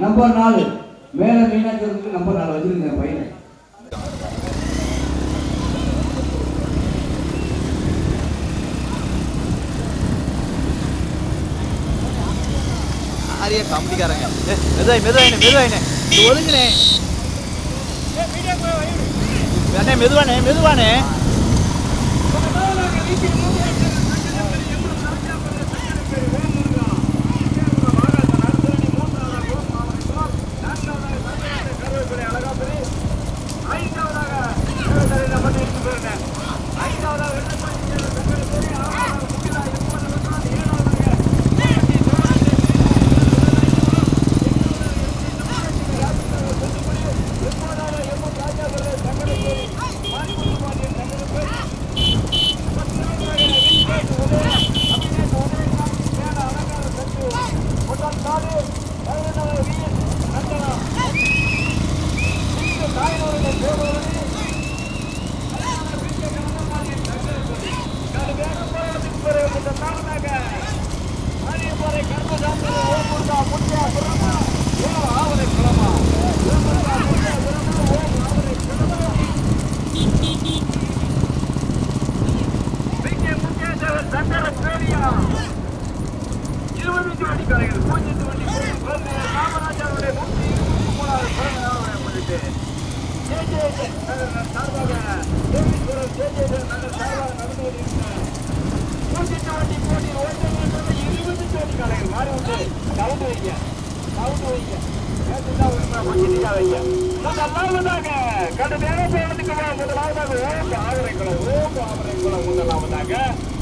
Number 4 மேல Meenakshi number 4 வச்சிருங்க பையன். ஆரியா காமெடிக்காரங்க. மெதுவாயினே ஒதுங்கினே மெதுவானே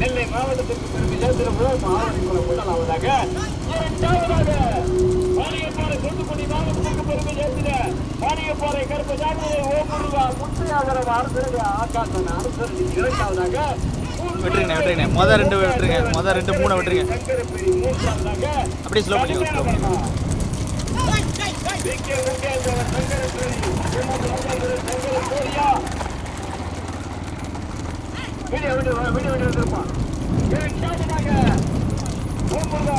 நெல்லை மாவட்டத்திற்கு பெருமை சேர்த்திருப்போம். ஆவணிக்குளம் முதலாவதாக வாணியப்பாறை தூத்துக்குடி மாவட்டத்திற்கு பெருமை சேர்த்திட வாணியப்பாறை கருப்பசாமி ஓமுருகா முத்தையாகரம் அரசு ஆகாசன் அரசு இரண்டாவதாக விட்டுருங்க மொதல் 2 விட்டுருங்க, மொதல் 2 3 விட்டுருங்க. அப்படியே ஸ்லோ பண்ணிக்கோங்க.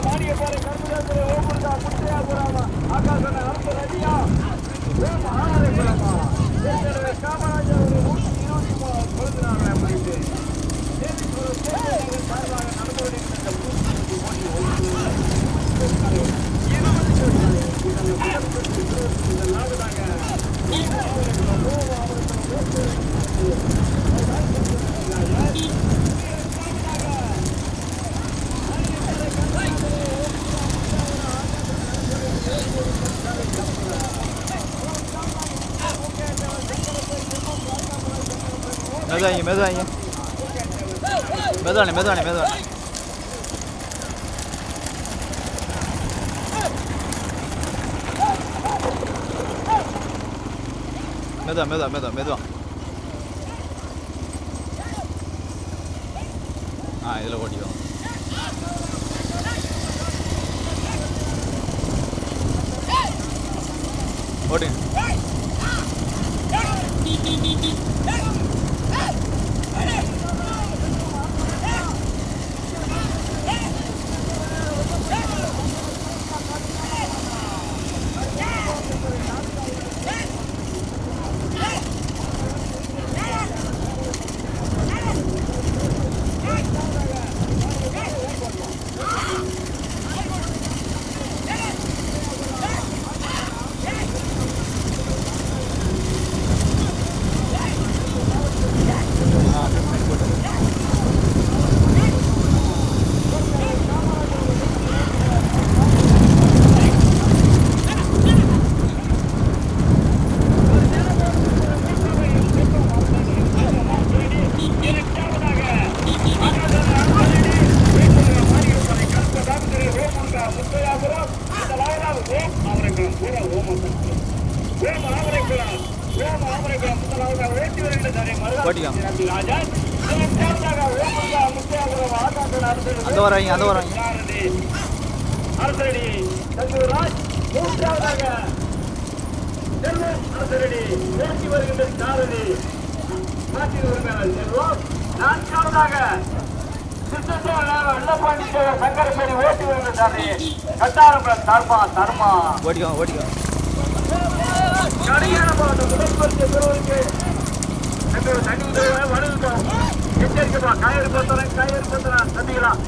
மானியப்பாறை கருப்பசாமி ஓமுருகா முத்தையாகரம் ஆகாசன் அரசு ரெடியா காமராஜர் 123 கொடுக்கிறாங்க. மெதுவாங்க மெதுவானே மெதுவா. இதில் ஓட்டிக்கும் ஓட்டுங்க. ஓட்டிக்கலாம். அந்த வராங்க தங்கராஜ். மூன்றாவதாக செல்வம் அரசரடி ஓட்டி வருகின்ற சாரதி மாற்றின் உரிமையாளர் செல்வம். நான்காவதாக வெள்ளப்பாண்டி சங்கரப்பேரி ஓட்டி வருகின்ற சாரதி கட்டாரம்பலம் தர்மா. ஓடிக்கோ கடையான மாவட்டம் முதல் பரிசு பெறுவதற்கு தண்ணி வலுக்கும் எச்சரிக்கைப்பா. காயறு பத்திரம் சந்திக்கலாம்.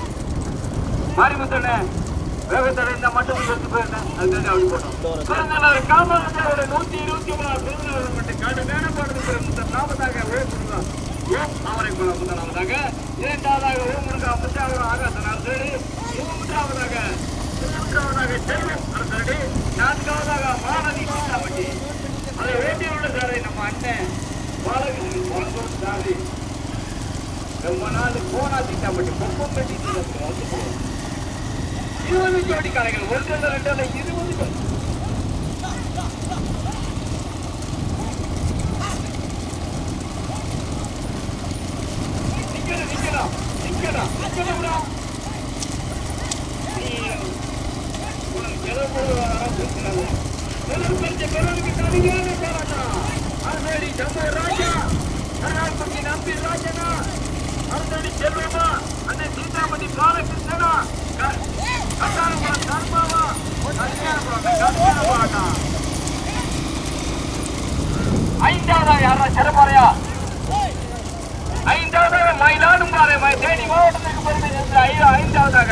மாரிமுத்தண்ணே வேகத்தடை இந்த மட்டும் சொல்லி போயிருந்தேன். அதுக்காக அப்படி போட்டோம். பிறந்தநாள் காமராஜரோட 123 பிறந்தநாள் மட்டும் கடுமையான பாடத்துக்கு நாமதாக ஓய்வுதான் அவரை முதலாவதாக. இரண்டாவதாக ஓமுருகா முத்தாவரம் ஆகாசனார் தேடி. மூன்றாவதாக செல்வம் அரசடி. நான்காவதாக மாணவி சீதாபட்டி. அதை வேண்டியுள்ள சாரை நம்ம அண்ணன் பாலகிருஷ்ணன் சாரி ரொம்ப நாள் போனா சீதாபட்டி பொப்பம் பெட்டி 20 ஜோடி காலைகள். 1 2 20 ஜோடி. நிக்கலாம் நம்பி ராஜனா அருந்தடி செல்வமா அண்ணன் சீதாபதி பாலகிருஷ்ணனா கட்டாரம்பலம் தர்மாவா ஐந்தாவதா யாரா சிறப்பாறையா? ஐந்தாவதாக மயிலாடும்பாறை தேனி மாவட்டத்துக்கு பெருமை சேர்ந்த ஐந்தாவதாக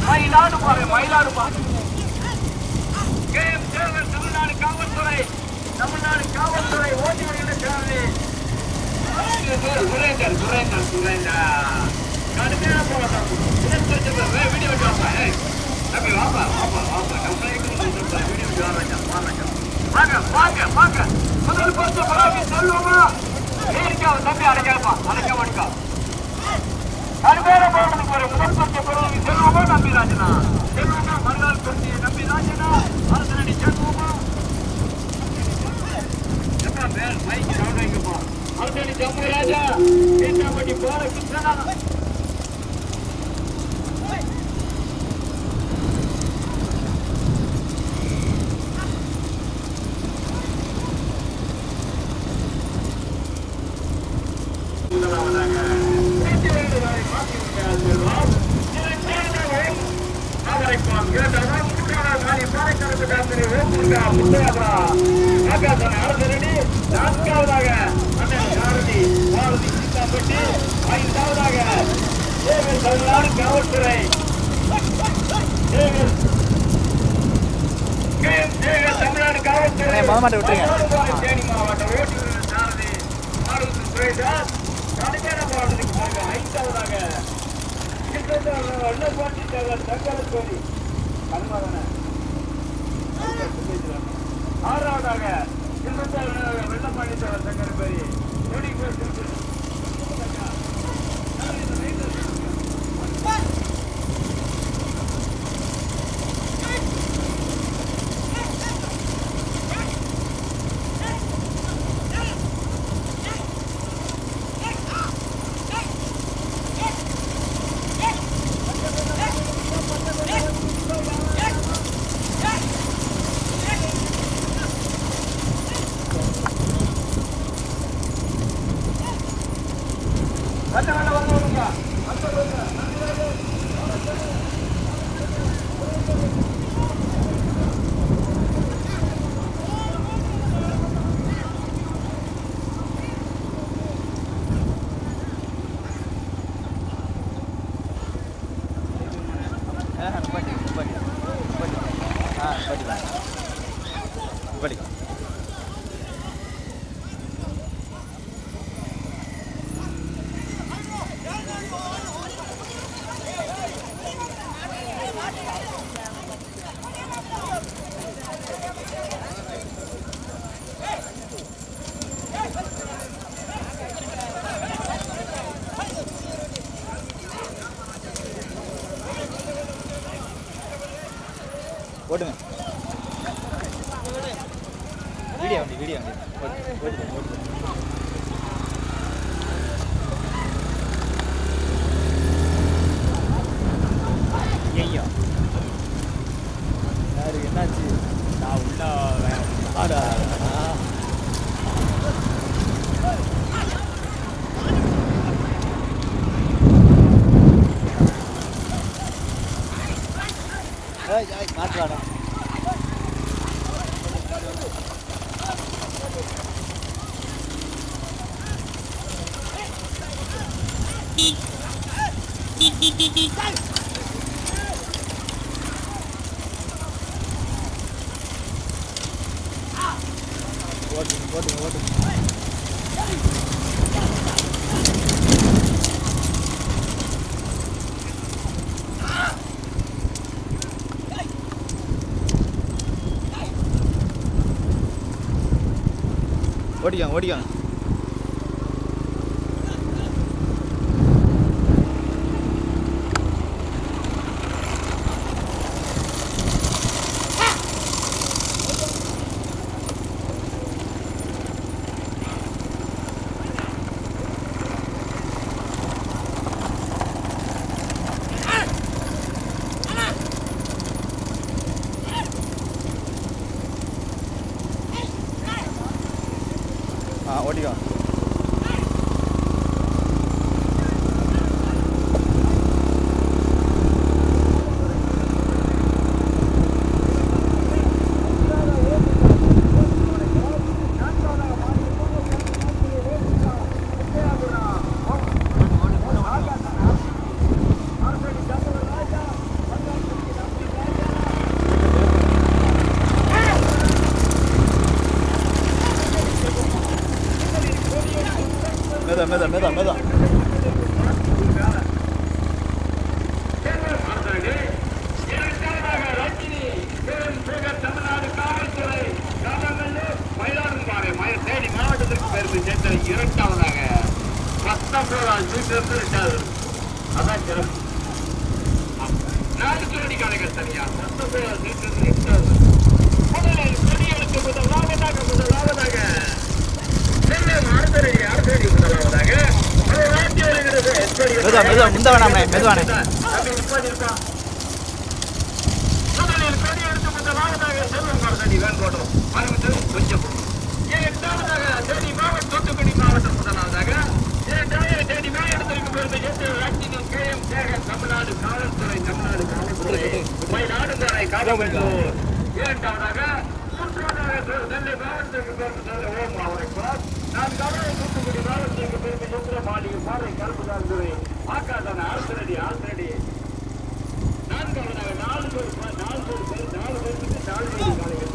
மயிலாடும்பாறை கேஎம் சேகர் தமிழ்நாடு காவல்துறை ஓட்டி வருகின்ற சாரதி சுரேந்தர் கடுமையான போராட்டம். வீடியோ விட்டு வாப்பா. தம்பி வாப்பா வீடியோ விட்டு வாங்க. முதல் பரிசு பராமரி செல்வமா தம்பி அடைக்க மாட்டா. கடுமையான போராட்டத்துக்கு வரும் முதல் பரிசு பராமரி செல்வமா நம்பி ராஜனா. செல்வமா மறுநாள் பரிசு நம்பி ராஜனா அரசனடி செல்வமா. மைக்கு ரவுண்ட் வைக்கப்பா. அரசனடி ஜம்மு ராஜா சீதாபட்டி பாலகிருஷ்ணனா. நான்காவதாக அண்ணன் சாரதி சீதாபட்டி. ஐந்தாவதாக தமிழ்நாடு காவல்துறை தமிழ்நாடு காவல்துறை தேனி மாவட்டம் ஓட்டுநர் சாரதி சுரேஷார் கடுமையான போராட்டத்துக்கு. ஐந்தாவதாக வெள்ளப்பாண்டி சங்கரப்பேரி கருமாதன. ஆறாவதாக வெள்ளப்பாண்டி சங்கரப்பேரி ஓட்டுங்க. வீடியோ வண்டி ஓட்டு. ஐயோ யாரு மாற்றுவாடா ஓட்டுங்க ஓடிக்காங்க ஓடிக்காங்க மெதா மாவட்டத்திற்கு பெருமை சேர்த்த இரண்டாவதாக 19 அதான் சிறப்பு 4 ஜோடி காலைகள் தனியா 19 முதலில் கொடியெடுத்து முதலாவதாக மெதுவானே தூத்துக்குடி மாவட்டம் முதலாவதாக தமிழ்நாடு காவல்துறை மயிலாடுதுறை காவல்துறை இரண்டாவதாக நெல்லை மாவட்டத்திற்கு தூத்துக்குடி மாவட்டத்திற்கு பெருமை சுத்திர மாளிகை பாறை கருப்புதார் துறை ஆக்காதான ஆசிரடி நான்காவதாக 4 பேருக்கு 4 காலைகள்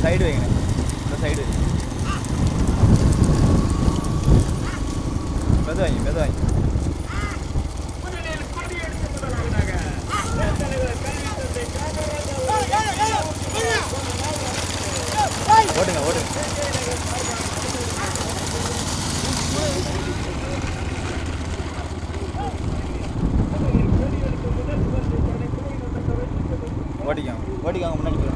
சைடு வைங்க இந்த சைடு மெதுவாங்க ஓடுங்க ஓடிக்காங்க முன்னாடி போய்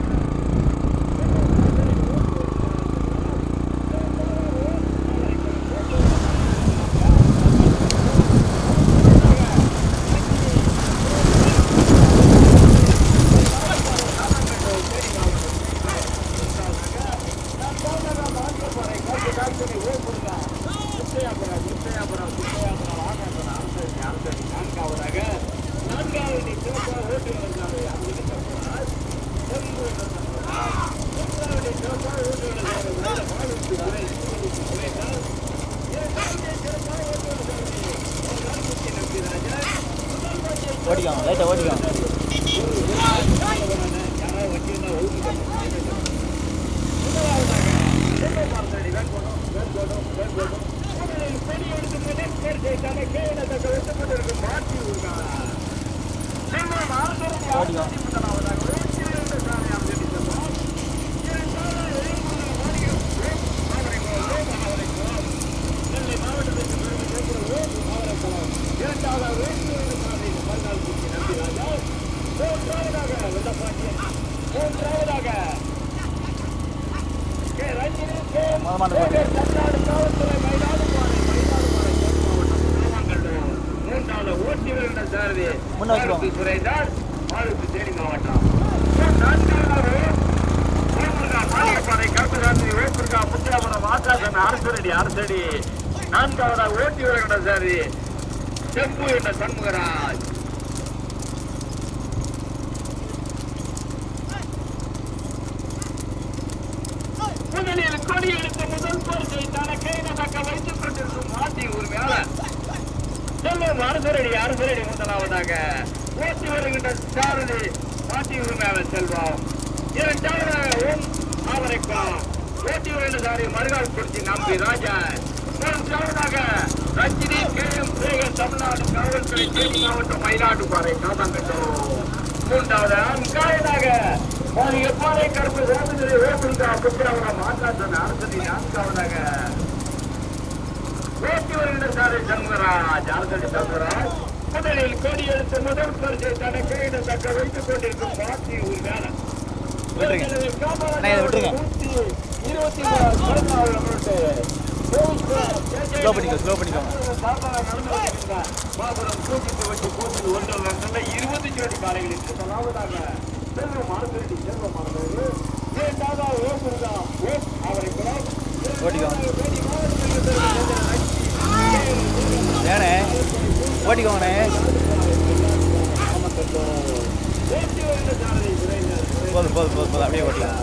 முத்தையாபுரம் ஓடிக்காங்க லைட்டாக ஓடிக்காங்க. முன்ன வச்சுக்கோங்க. அரசடி நான்காவதாக ஓட்டி வருகின்ற சாரி செம்பு என்ற சண்முகராஜ். முதலில் கொடி எடுத்து முதல் பரிசை தனக்கே தக்க வைத்துக் கொண்டிருக்கும் மாட்டி உரிமையாளர் செல்வம் அரசரடி முதலாவதாக ஓட்டி வருகின்ற சாரதி மாட்டி உரிமையாளர் செல்வம். இரண்டாவதாக ஓம் ஆவரைக்காம் ஓட்டி வருகின்ற சாரி மறுகால் குறிச்சி நம்பி ராஜா. மூன்றாவதாக ரஞ்சினி கேஎம் சேகர் தமிழ்நாடு காவல்துறை தேனி மாவட்டம் மயிலாடுபாறை காதாங்கட்டோ. மூன்றாவதாக பாறை கருப்பு வேண்டுதலை ஓட்டுங்கா புத்திரவரம் ஆட்டாசன் அரசதி. நான்காவதாக ஓட்டி வருகின்ற சாரி சண்முகராஜ் அரசடி சண்முகராஜ். முதலில் கொடி எடுத்து முதல் பரிசை தனக்கு தக்க வைத்துக் கொண்டிருக்கும் பாட்டி உரிமையாளர். ஸ்லோ பண்ணிக்கோங்க. பாபுரம் கூட்டிட்டு வச்சு கூட்டில் 20 ஜோடி காலைகளில் முதலாவதாக செல்வம் அரசடி செல்வமானது. இரண்டாவதாக ஓசுருதா ஓம் அவரை ஏனே ஓட்டிக்கோங்கண்ணே. போதும் அப்படியே ஓட்டிக்கலாம்.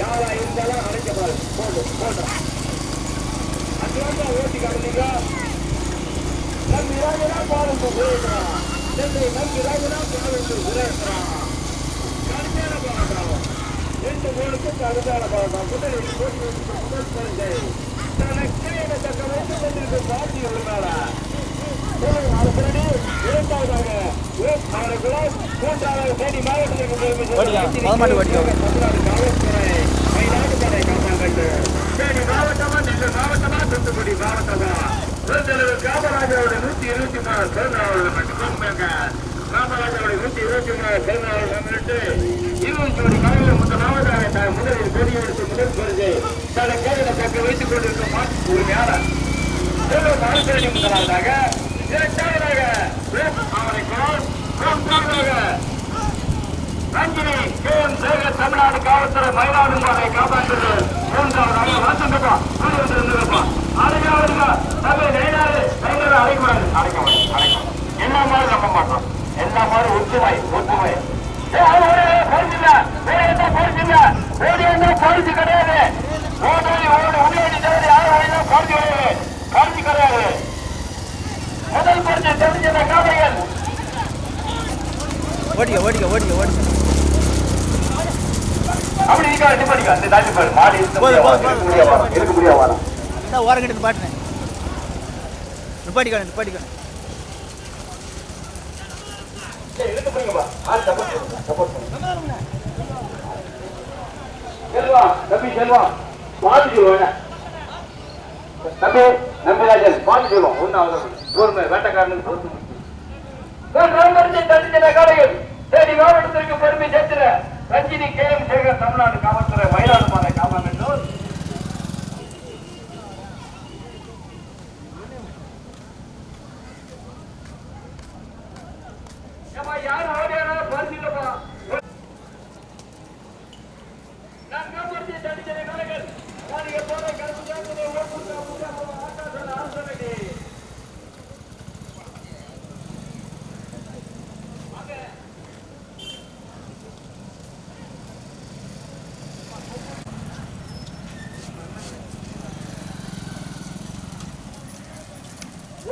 யாரா இருந்தாலும் அழைக்கப்படாது. போடுறோம் அங்கே ஓட்டிக்காரீங்க. நம்பி ராஜனா பாருங்க விரைக்கிறான். நம்பி ராஜனா பாருங்க விரைக்கிறான். கடுமையான போராட்டம் 2 கோலுக்கு கடுமையான போராட்டம். முதலில் முதல் பரிசை தனக்கே தக்க வைத்துக் கொண்டிருக்கும் பாட்டி உரிமையாளர் அரசடி. இரண்டாவதாக மூன்றாவது தேனி மாவட்டத்திற்கு மயிலாடுபாறை காப்பாங்கட்டு. தேனி மாவட்டமா நெல்லூர் மாவட்டமா தூத்துக்குடி மாவட்டமா காமராஜருடைய 123 பிறந்தநாள் மட்டும் காமராஜருடைய 123 பிறந்தநாள் முன்னிட்டு 20 ஜோடி காலையில் முதலாவதாக முதலில் கொடி எடுத்து முதல் பரிசை தனக்கே தக்க வைத்துக் கொண்டிருக்கும் மாட்டு உரிமையாளர் செல்வம் அரசடி முதலாவதாக. இரண்டாவதாக ரஞ்சினி கேஎம் சேகர் தமிழ்நாடு காவல்துறை மயிலாடுதுறை காப்பாற்று. மூன்றாவதாக வளர்த்துங்கப்பா அடையாள அடைக்கூடாது. அடைக்கணும் எல்லா மாதிரி நம்ப மாட்டோம். எல்லா மாதிரி ஒற்றுமை பரிசு கிடையாது. பரிசு கிடையாது. முதல் பரிசு தெரிஞ்ச காலைகள் ஓடிக்க அப்படி நிப்பாடிக்கா. அந்த தாண்டி பாரு மாடி இருக்க முடியாது. ஓரம் கட்டி பாட்டுனேன். நிப்பாட்டிக்கணும். செல்வம் பாத்து சொல்லுவேன். நம்பிராஜன் பாத்து சொல்லுவோம். ஒன்னாவது வேட்டக்காரனுக்கு காலையில் தேனி மாவட்டத்திற்கு பெருமை சேர்த்திட ரஞ்சினி கேஎம் சேகர் தமிழ்நாடு காவல்துறை மயிலாடுதுறை காமாங்கட்டூர். யாரு ஓடியானா பரிசீலப்பா. நான் காப்பாற்றி தடிச்ச காலைகள் போற கருத்து அரசடி.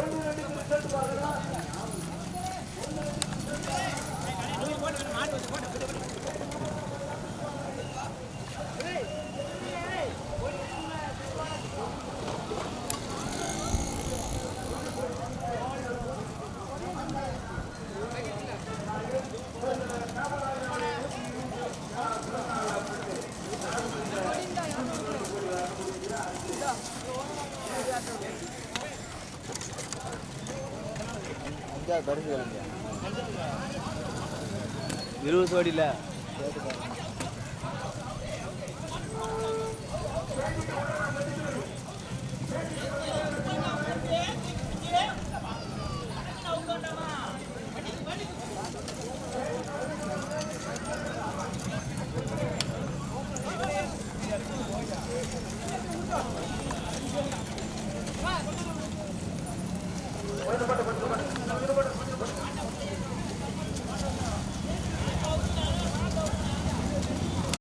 ஒன்று 2 செட்டு பாருங்க. பரிசு 20 கோடியில்